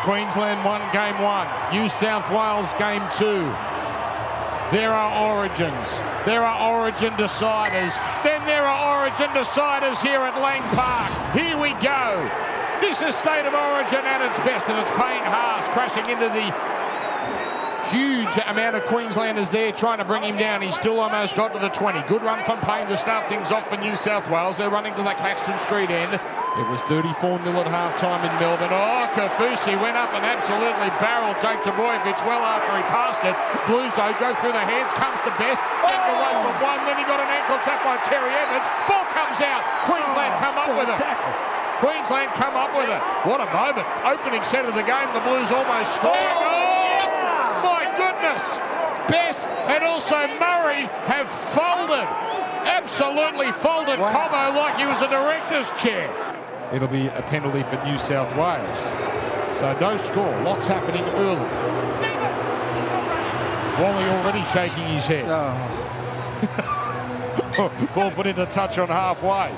Queensland won game 1. New South Wales game 2. There are origins. There are origin deciders. Then there are origin deciders here at Lang Park. Here we go. This is State of Origin at its best, and it's Payne Haas crashing into the huge amount of Queenslanders there trying to bring him down. He still almost got to the 20. Good run from Payne to start things off for New South Wales. They're running to the Claxton Street end. It was 34-0 at half-time in Melbourne. Oh, Kafusi went up and absolutely barreled Jake Trbojevic well after he passed it. Blueso go through the hands, comes to best. Back the one from one, then he got an ankle tap by Cherry Evans. Ball comes out. Queensland come up with it. Queensland come up with it. What a moment. Opening set of the game, the Blues almost scored. Oh, my goodness. Best and also Murray have folded. Absolutely folded Cobbo like he was a director's chair. It'll be a penalty for New South Wales. So no score. Lots happening early. Wally already shaking his head. Ball put into touch on halfway.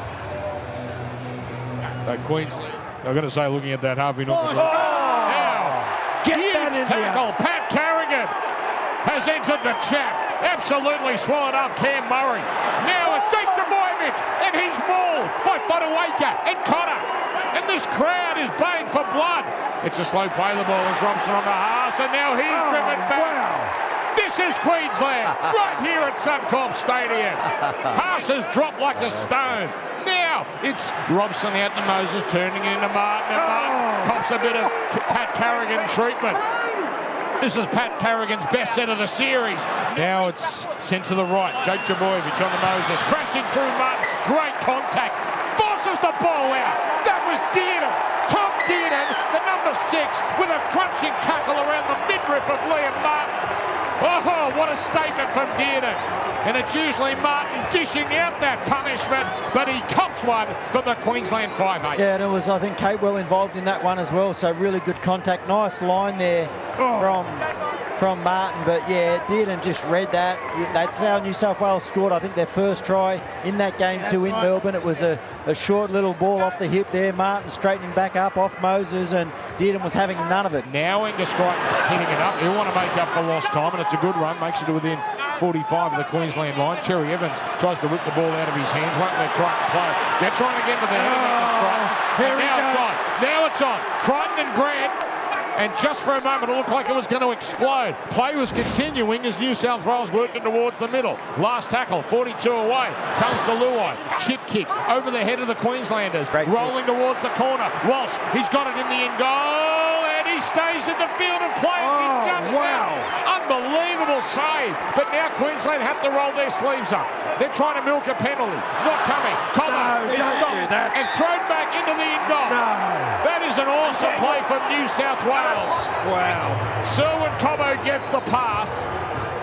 Queensland, I'm going to say, looking at that Harvey Norman. Now, huge tackle. Pat Carrigan has entered the chat. Absolutely swallowed up Cam Murray. Now it's Jake Trbojevic, and he's mauled by Fotuaika and Cotter. And this crowd is baying for blood. It's a slow play. The ball is Robson on the Haas, and now he's driven back. Wow. This is Queensland, right here at Suncorp Stadium. Haas has dropped like a stone. Now it's Robson out to Moses, turning it into Martin, and Martin cops a bit of Pat Carrigan treatment. This is Pat Carrigan's best set of the series. Now it's sent to the right. Jake Trbojevic on the Moses, crashing through Martin. Great contact. Forces the ball out. That was Ginnane. Tom Ginnane, the number 6, with a crunching tackle around the midriff of Liam Martin. Oh, what a statement from Ginnane. And it's usually Martin dishing out that punishment, but he cops one from the Queensland 5'8". Yeah, and it was, I think, Capewell involved in that one as well, so really good contact. Nice line there from Martin, but yeah, did and just read that. That's how New South Wales scored, I think, their first try in that game too in Melbourne. It was a short little ball off the hip there. Martin straightening back up off Moses, and Dearden was having none of it. Now Angus Crichton hitting it up. He'll want to make up for lost time, and it's a good run. Makes it to within 45 of the Queensland line. Cherry Evans tries to rip the ball out of his hands. Won't let Crichton play. They're trying to get to the head of Angus Crichton. And now it's on. Now it's on. Crichton and Grant. And just for a moment, it looked like it was going to explode. Play was continuing as New South Wales worked it towards the middle. Last tackle, 42 away. Comes to Luai. Chip kick over the head of the Queenslanders. Rolling towards the corner. Walsh, he's got it in the end goal. And he stays in the field of play. He jumps out. Unbelievable save. But now Queensland have to roll their sleeves up. They're trying to milk a penalty. Not coming. Cobbo is stopped and thrown back into the end goal. That is an awesome play from New South Wales. Wow. Selwyn Cobbo gets the pass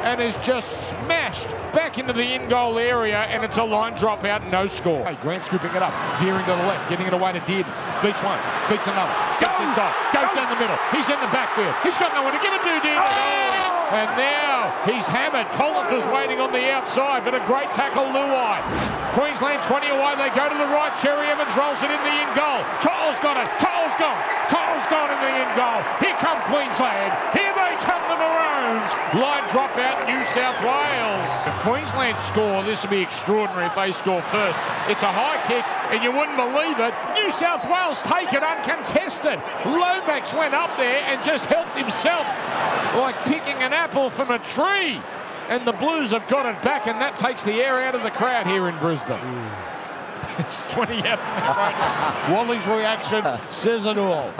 and is just smashed back into the in-goal area, and it's a line drop out, no score. Grant scooping it up, veering to the left, getting it away to Dearden. Beats one, beats another, steps inside, goes down the middle. He's in the backfield. He's got no one to give it to, Dearden. And now he's hammered. Collins was waiting on the outside, but a great tackle, Luai. Queensland 20 away, they go to the right. Cherry Evans rolls it in the in goal. To'o's got it. To'o's gone. To'o's gone in the in goal. Here come Queensland. Here they come, the Maroons. Line drop out, New South Wales. If Queensland score, this would be extraordinary if they score first. It's a high kick, and you wouldn't believe it. New South Wales take it uncontested. Lomax went up there and just helped himself like picking an apple from a tree. And the Blues have got it back, and that takes the air out of the crowd here in Brisbane. It's 20 out from the crowd. Wally's reaction says it all.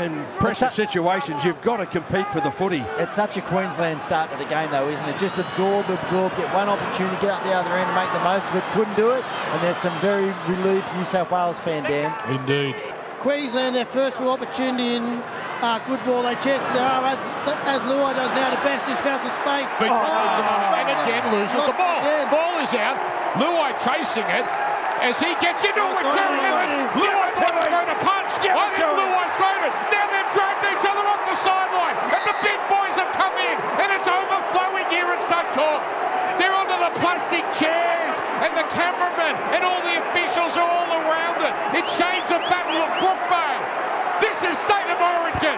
In pressure situations, you've got to compete for the footy. It's such a Queensland start to the game, though, isn't it? Just absorb, get one opportunity, get up the other end and make the most of it. Couldn't do it, and there's some very relieved New South Wales fan, Dan. Indeed. Queensland, their first real opportunity in good ball. They chance their arm, as Luai does now. The best is found some space. And again loses the ball. Ball is out. Luai chasing it as he gets into it with Cherry Evans. Luai trying to punch. I think Luai's thrown it. Now they've dragged each other off the sideline. And the big boys have come in. And it's overflowing here at Suncorp. They're onto the plastic chairs. And the cameramen and all the officials are all around it. It shades a battle of Brookvale. This is State of Origin.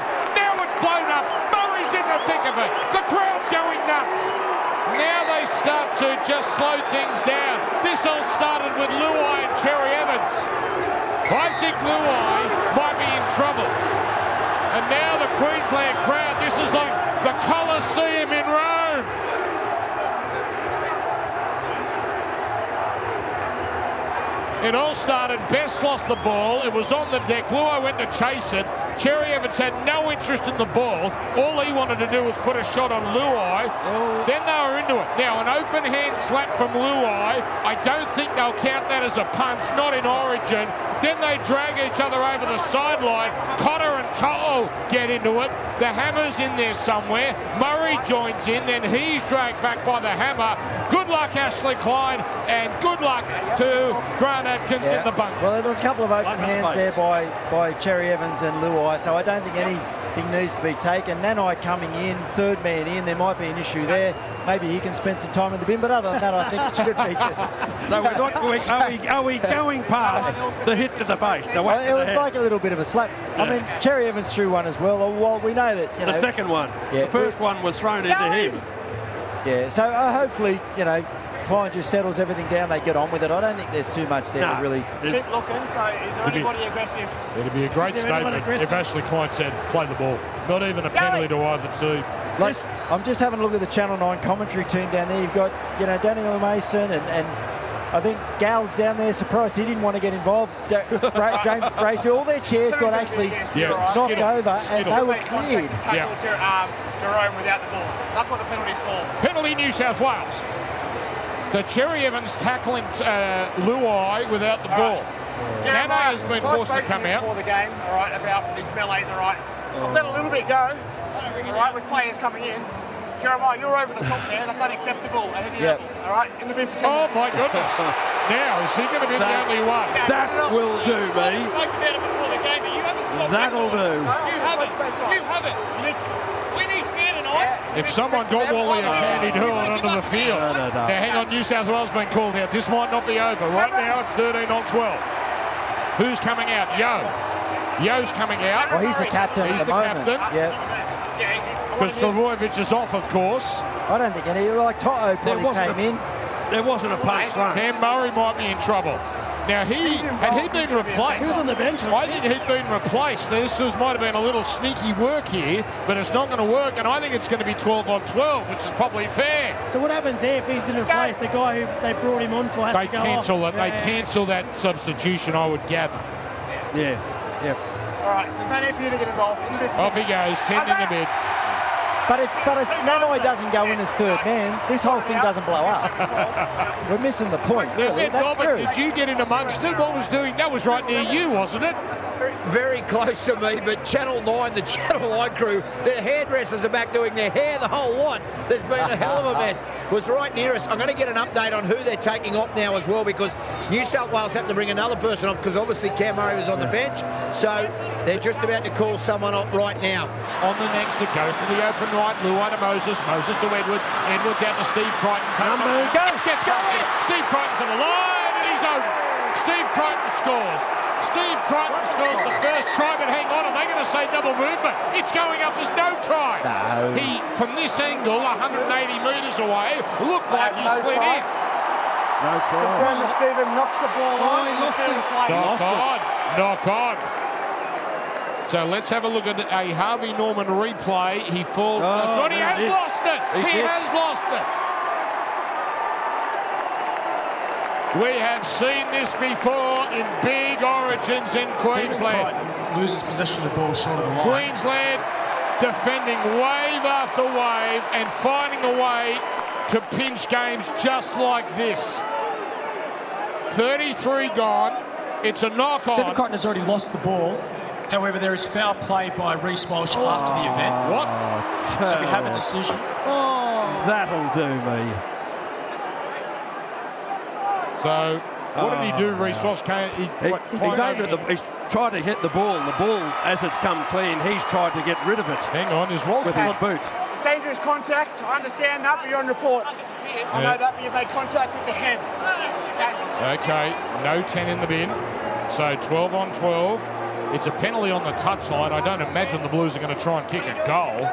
who just slowed things down. This all started with Luai and Cherry Evans. I think Luai might be in trouble. And now the Queensland crowd, this is like the Colosseum in Rome. It all started, Best lost the ball, it was on the deck, Luai went to chase it, Cherry Evans had no interest in the ball, all he wanted to do was put a shot on Luai, then they were into it. Now an open hand slap from Luai, I don't think they'll count that as a punch, not in Origin. Then they drag each other over the sideline, Cotter and To'o get into it, the Hammer's in there somewhere, Murray joins in, then he's dragged back by the Hammer. Good luck Ashley Klein, and good luck to Grant Atkins in the bunker. Well, there was a couple of open hands there by Cherry Evans and Luai, so I don't think anything needs to be taken. Nanai coming in, third man in, there might be an issue there. Maybe he can spend some time in the bin, but other than that, I think it should be just... So are we going past the hit to the face? The it was like a little bit of a slap. I mean, Cherry Evans threw one as well. Well, we know that, the second one. Yeah, the first one was thrown into him. Yeah, so hopefully, Klein just settles everything down, they get on with it. I don't think there's too much there to really... Keep looking, so is there anybody aggressive? It'd be a great statement if Ashley Klein said, play the ball. Not even a penalty to either team. Like, I'm just having a look at the Channel 9 commentary team down there. You've got, Daniel Mason and I think Gal's down there, surprised he didn't want to get involved. James Bracey, all their chairs got actually knocked over and they were cleared. Jerome without the ball. So that's what the penalty's for. Penalty New South Wales. The Cherry Evans tackling Luai without the ball. Nana has been forced to come out. Before the game, all right, about these melees, all right. I've let a little bit go, all right, with players coming in. Jeremiah, you're over the top there. That's unacceptable at any level. All right, in the bin for 10 Oh, minutes. my goodness. Now, is he going to be the only one? That will do, me. Spoke about it before the game, but you haven't stopped. That'll do. You haven't. You haven't. We need fair tonight. If someone got Wally a can, he'd hurl it onto the field. No. Now, hang on, New South Wales been called out. This might not be over. Right now, it's 13 on 12. Who's coming out? Yo's coming out. Well, he's the captain He's at the moment. captain. Yeah. Because Slavojevich is off, of course. I don't think any, like To'o probably came in. There wasn't a punch thrown. Cam Murray might be in trouble. Now, had he been replaced? He was on the bench. I think he'd been replaced. This might have been a little sneaky work here, but it's not going to work, and I think it's going to be 12 on 12, which is probably fair. So what happens there if he's been replaced? The guy who they brought him on for has They to go cancel off. it. They cancel that substitution, I would gather. Yeah. All right, there's no need for you to get involved. Off he goes, 10 in the mid. But if Nanai doesn't go in as third man, this whole thing doesn't blow up. We're missing the point, really. That's Robert, true. did you get in amongst it? What was doing? That was right near you, wasn't it? Very close to me, but Channel 9, the Channel 9 crew, their hairdressers are back doing their hair, the whole lot. There's been a hell of a mess. It was right near us. I'm going to get an update on who they're taking off now as well, because New South Wales have to bring another person off, because obviously Cam Murray was on the bench. So they're just about to call someone off right now. On the next, it goes to the open right. Luai to Moses. Moses to Edwards. Edwards out to Steve Crichton. Numbers. Gets going. Steve Crichton for the line, and he's over. Steve Crichton scores. Steve Crichton scores the first try, but hang on, are they going to say double movement? It's going up as no try. No. He, from this angle, 180 metres away, looked like he slid in. No try. Stephen knocks the ball on. He lost it. Knock on. So let's have a look at a Harvey Norman replay. He falls. He has lost it. He has lost it. We have seen this before in big origins in Queensland. Loses possession of the ball short of the line. Queensland defending wave after wave and finding a way to pinch games just like this. 33 gone. It's a knock-on. Stephen Crichton has already lost the ball. However, there is foul play by Reece Walsh after the event. What? So we have a decision. That'll do me. So, what did he do, Reece Walsh? He's tried to hit the ball, and the ball, as it's come clean, he's tried to get rid of it. Hang on, is Walsh with his boot? It's dangerous contact. I understand that, but you're on report. I know that, but you made contact with the head. Okay, no 10 in the bin. So 12 on 12. It's a penalty on the touchline. I don't imagine the Blues are going to try and kick a goal.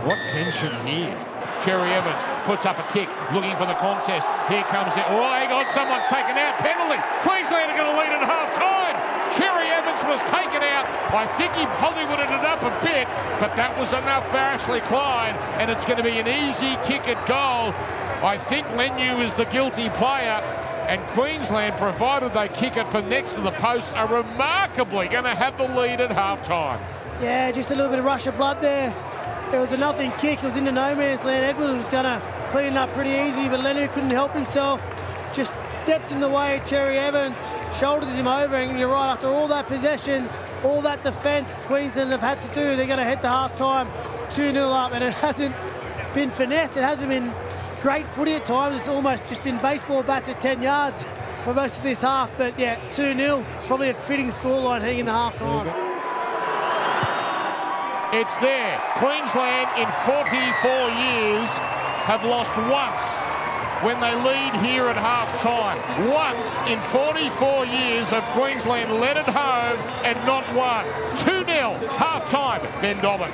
What tension here. Cherry Evans puts up a kick, looking for the contest. Here comes it. Oh, hang on, someone's taken out. Penalty. Queensland are going to lead at half-time. Cherry Evans was taken out. I think he Hollywooded it up a bit, but that was enough for Ashley Klein, and it's going to be an easy kick at goal. I think Lenu is the guilty player, and Queensland, provided they kick it from next to the post, are remarkably going to have the lead at half-time. Yeah, just a little bit of rush of blood there. It was a nothing kick. It was into no man's land. Edwards was going to clean it up pretty easy, but Leonard couldn't help himself. Just steps in the way. Cherry Evans shoulders him over, and you're right, after all that possession, all that defence Queensland have had to do, they're going to head to half-time 2-0 up, and it hasn't been finesse. It hasn't been great footy at times. It's almost just been baseball bats at 10 yards for most of this half, but yeah, 2-0, probably a fitting scoreline heading into half-time. It's there. Queensland in 44 years have lost once when they lead here at half-time. Once in 44 years have Queensland led at home and not won. 2-0, half-time, Ben Dobbin.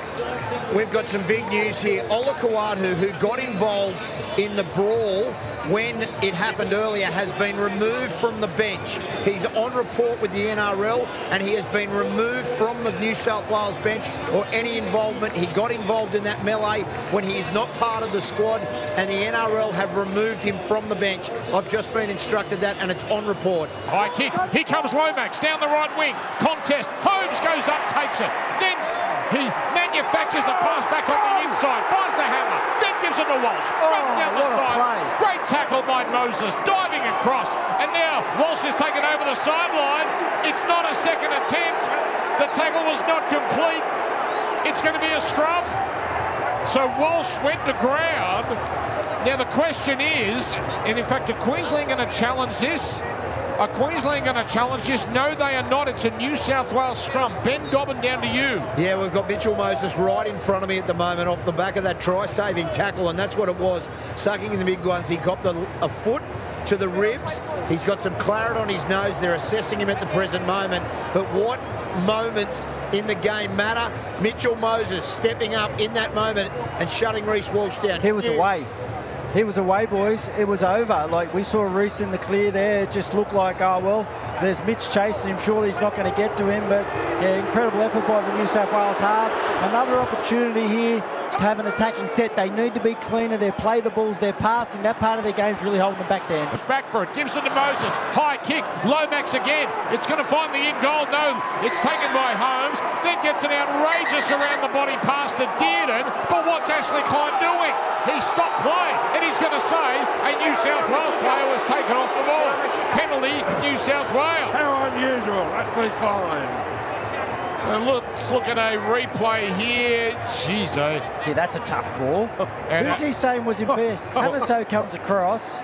We've got some big news here. Ola Kawadu, who got involved in the brawl when it happened earlier, has been removed from the bench. He's on report with the NRL, and he has been removed from the New South Wales bench or any involvement. He got involved in that melee when he is not part of the squad, and the NRL have removed him from the bench. I've just been instructed that, and it's on report. High kick. Here comes Lomax down the right wing. Contest. Holmes goes up, takes it. Then he manufactures the pass back on the inside. Finds the hammer. Then gives it to Walsh. Runs down the side. Great tackle by Moses. Diving across. And now Walsh is taken over the sideline. It's not a second attempt. The tackle was not complete. It's going to be a scrum. So Walsh went to ground. Now the question is, and in fact, are Queensland going to challenge this? Are Queensland going to challenge this? No, they are not. It's a New South Wales scrum. Ben Dobbin, down to you. Yeah, we've got Mitchell Moses right in front of me at the moment off the back of that try-saving tackle, and that's what it was. Sucking in the big ones. He copped a foot to the ribs. He's got some claret on his nose. They're assessing him at the present moment. But what moments in the game matter? Mitchell Moses stepping up in that moment and shutting Reece Walsh down. He was away. He was away, boys. It was over. Like, we saw Reece in the clear there. It just looked like, oh, well, there's Mitch chasing him. Surely he's not going to get to him. But, yeah, incredible effort by the New South Wales half. Another opportunity here to have an attacking set. They need to be cleaner. They play the balls. They're passing. That part of their game's really holding them back, Dan. It's back for it. Gives it to Moses. High kick. Lomax again. It's going to find the in goal. No, it's taken by Holmes. Then gets an outrageous around the body pass to Dearden. But what's Ashley Klein doing? He stopped play, and he's going to say a New South Wales player was taken off the ball. Penalty, New South Wales. How unusual. Ashley Klein. Let's look at a replay here. Jeez, Yeah, that's a tough call. And Who's he saying was impaired? Hamaso comes across.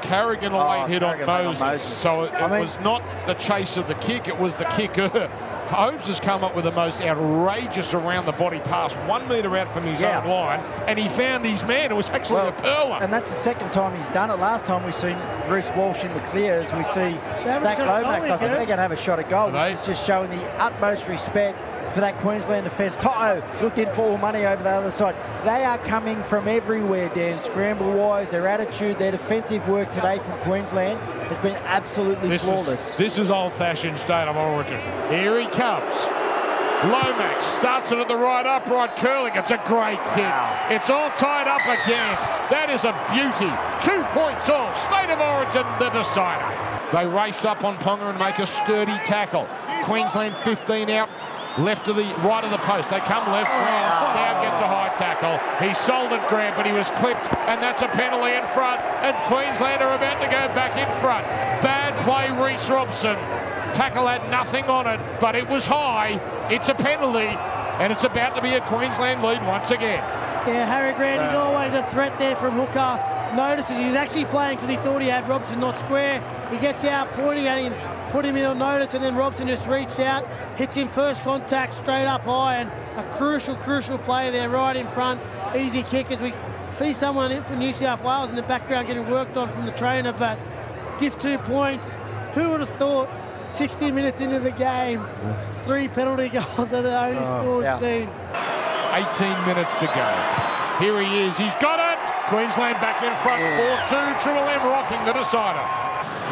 Carrigan late hit on Moses. So it was not the chase of the kick, it was the kicker. Holmes has come up with the most outrageous around-the-body pass, 1 metre out from his own line, and he found his man. It was actually a pearler. And that's the second time he's done it. Last time we've seen Reece Walsh in the clear, as we see Zach Lomax. I think they're going to have a shot at goal. It's just showing the utmost respect for that Queensland defence. Toto looked in for all money over the other side. They are coming from everywhere, Dan, scramble-wise. Their attitude, their defensive work today from Queensland has been absolutely flawless. This is old-fashioned state of origin. Here he comes. Lomax starts it at the right upright, curling. It's a great kick. It's all tied up again. That is a beauty. 2 points all. State of origin, the decider. They race up on Ponga and make a sturdy tackle. Queensland 15 out. Left to the right of the post. They come left. Grant now gets a high tackle. He sold it, Grant, but he was clipped, and that's a penalty in front. And Queensland are about to go back in front. Bad play, Reece Robson. Tackle had nothing on it, but it was high. It's a penalty, and it's about to be a Queensland lead once again. Yeah, Harry Grant is always a threat there from hooker. Notices he's actually playing because he thought he had Robson not square. He gets out, pointing at him, put him in on notice, and then Robson just reached out, hits him first contact straight up high, and a crucial play there right in front. Easy kick as we see someone in from New South Wales in the background getting worked on from the trainer, but give 2 points. Who would have thought 60 minutes into the game, 3 penalty goals are the only scored seen. 18 minutes to go. Here he is. He's got it. Queensland back in front. 4-2. Triple M rocking the decider.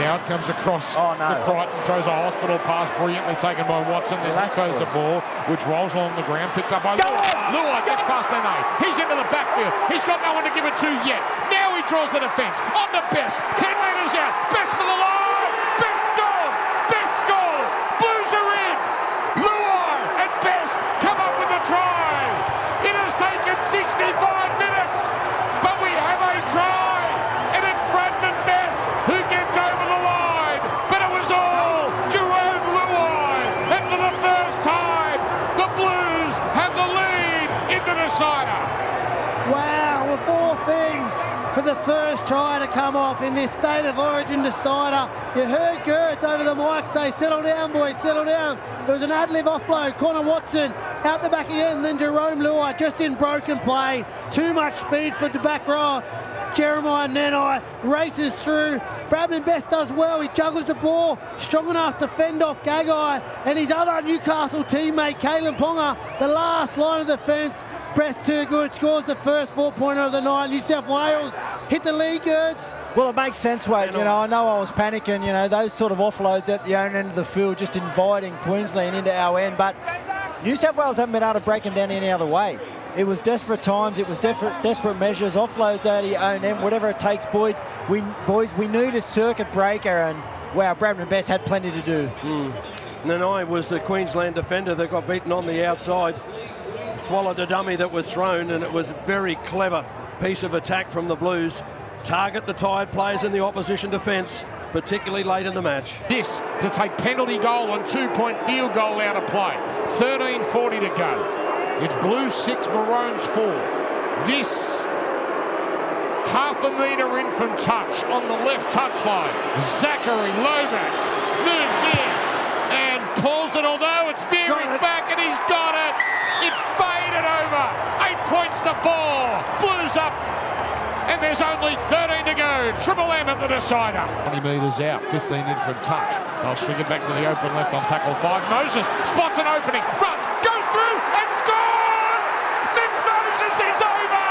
Now it comes across Oh, no. to Crichton, throws a hospital pass, brilliantly taken by Watson, then Relax, throws the boys. ball, which rolls along the ground, picked up by Luai, gets past Ginnane. He's into the backfield. He's got no one to give it to yet. Now he draws the defence. On to Best. 10 metres out. Best for the line. Best goal. Best scores. Blues are in. Luai and Best come up with the try. It has taken 65 minutes, but we have a try, and it's Bradman Best who gets over the line. But it was all Jerome Luai, and for the first time, the Blues have the lead in the decider. Wow, of all things, for the first try to come off in this State of Origin decider. You heard Gertz over the mic say, settle down, boys, settle down. There was an ad-lib offload. Connor Watson out the back again, and then Jerome Luai just in broken play. Too much speed for the back row. Jeremiah Nanai races through. Bradman Best does well. He juggles the ball, strong enough to fend off Gagai and his other Newcastle teammate, Kalen Ponga. The last line of defence. Best too good. Scores the first 4-pointer of the night. New South Wales hit the lead, Gertz. Well, it makes sense, Wade. You know, I know I was panicking, you know, those sort of offloads at the own end of the field, just inviting Queensland into our end. But New South Wales haven't been able to break them down any other way. It was desperate times. It was desperate measures, offloads out of your own end, whatever it takes, boys. We need a circuit breaker, and, wow, Bradman Best had plenty to do. Nanai was the Queensland defender that got beaten on the outside. Swallowed a dummy that was thrown, and it was a very clever piece of attack from the Blues. Target the tired players in the opposition defence, particularly late in the match. This to take penalty goal and 2-point field goal out of play. 13:40 to go. It's Blues 6, Maroons 4. This half a metre in from touch on the left touchline. Zachary Lomax moves in and pulls it, although it's veering back, and he's got it. It faded over. 8 points to 4. Blues up. And there's only 13 to go. Triple M at the decider. 20 metres out, 15 in from touch. I'll swing it back to the open left on tackle 5. Moses spots an opening, runs, goes through and scores! Mitch Moses is over!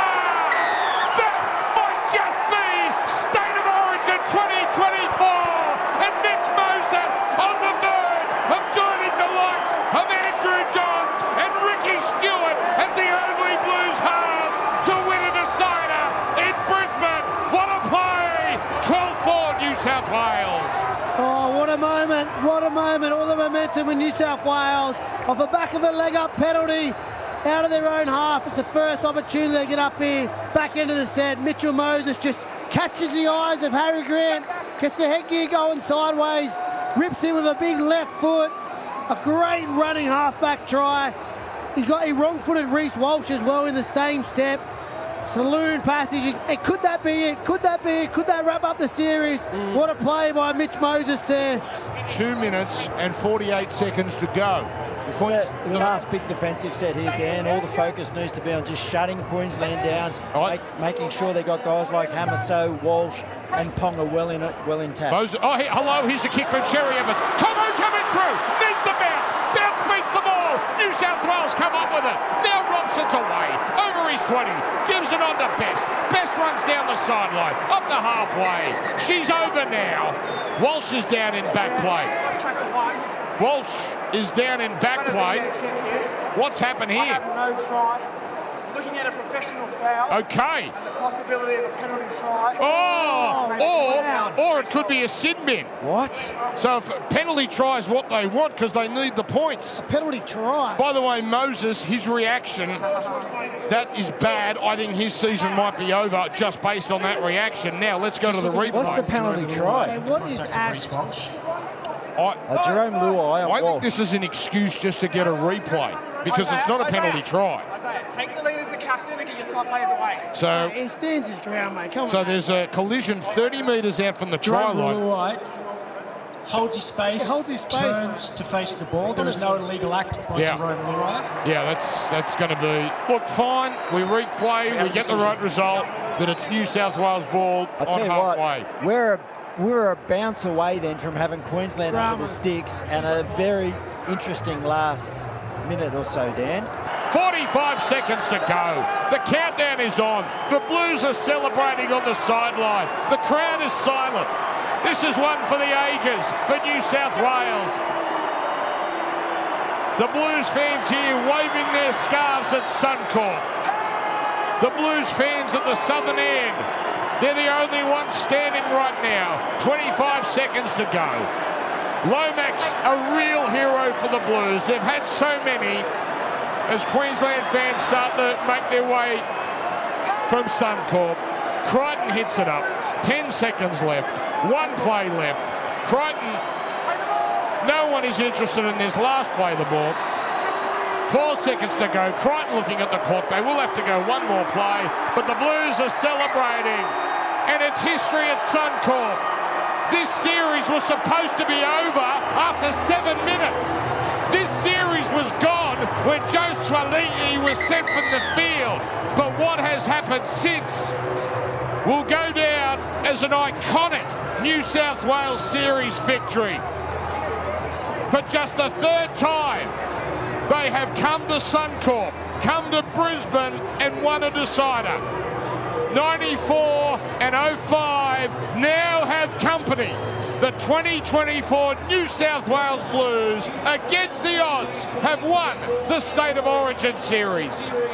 That might just be State of Origin 2024. And Mitch Moses on the verge of joining the likes of Andrew Johns and Ricky Stewart as the only Blues halves to win a decider in Brisbane. What a play! 12-4 New South Wales. Oh, what a moment, what a moment. All the momentum in New South Wales off the back of a leg-up penalty out of their own half. It's the first opportunity they get up here, back into the set. Mitchell Moses just catches the eyes of Harry Grant, gets the headgear going sideways, rips in with a big left foot. A great running halfback try. He wrong-footed Reece Walsh as well in the same step. Saloon passage. And could that be it? Could that be it? Could that wrap up the series? What a play by Mitch Moses there. 2 minutes and 48 seconds to go. This is the last big defensive set here, Dan. All the focus needs to be on just shutting Queensland down, making sure they got guys like Hamaso, Walsh and Ponga well intact. Hello, here's a kick from Cherry Evans. Tomo coming through, needs the bounce. Bounce beats the ball. New South Wales come up with it. Now Robson's away, over his 20, gives it on to Best. Best runs down the sideline, up to halfway. She's over now. Walsh is down in back play. Walsh is down in back play. What's happened here? No try. Looking at a professional foul. Okay. And the possibility of a penalty try. Or it could be a sin bin. What? So if penalty try is what they want because they need the points. Penalty try. By the way, Moses, his reaction, that is bad. I think his season might be over just based on that reaction. Now let's go to the replay. What's the penalty try? Okay, what is Ash? Jerome Luai. I think this is an excuse just to get a replay because it's not a penalty try. Isaiah, take the lead as the captain and get your side players away. So He stands his ground, mate. Come on. So there's a collision 30 metres out from the try line. Luai holds his space, turns to face the ball. There is no illegal act by Jerome Luai. Yeah, that's going to be... Look, fine, we replay, we get the right result, but it's New South Wales ball on halfway. We're a bounce away then from having Queensland under the sticks, and a very interesting last minute or so, Dan. 45 seconds to go. The countdown is on. The Blues are celebrating on the sideline. The crowd is silent. This is one for the ages for New South Wales. The Blues fans here waving their scarves at Suncorp. The Blues fans at the southern end. They're the only ones standing right now. 25 seconds to go. Lomax, a real hero for the Blues. They've had so many as Queensland fans start to make their way from Suncorp. Crichton hits it up. 10 seconds left. One play left. Crichton, no one is interested in this last play of the ball. 4 seconds to go. Crichton looking at the clock. They will have to go one more play, but the Blues are celebrating, and it's history at Suncorp. This series was supposed to be over after 7 minutes. This series was gone when Joe Swali'i was sent from the field. But what has happened since will go down as an iconic New South Wales series victory. For just the third time, they have come to Suncorp, come to Brisbane and won a decider. 94 and 05 now have company. The 2024 New South Wales Blues, against the odds, have won the State of Origin series.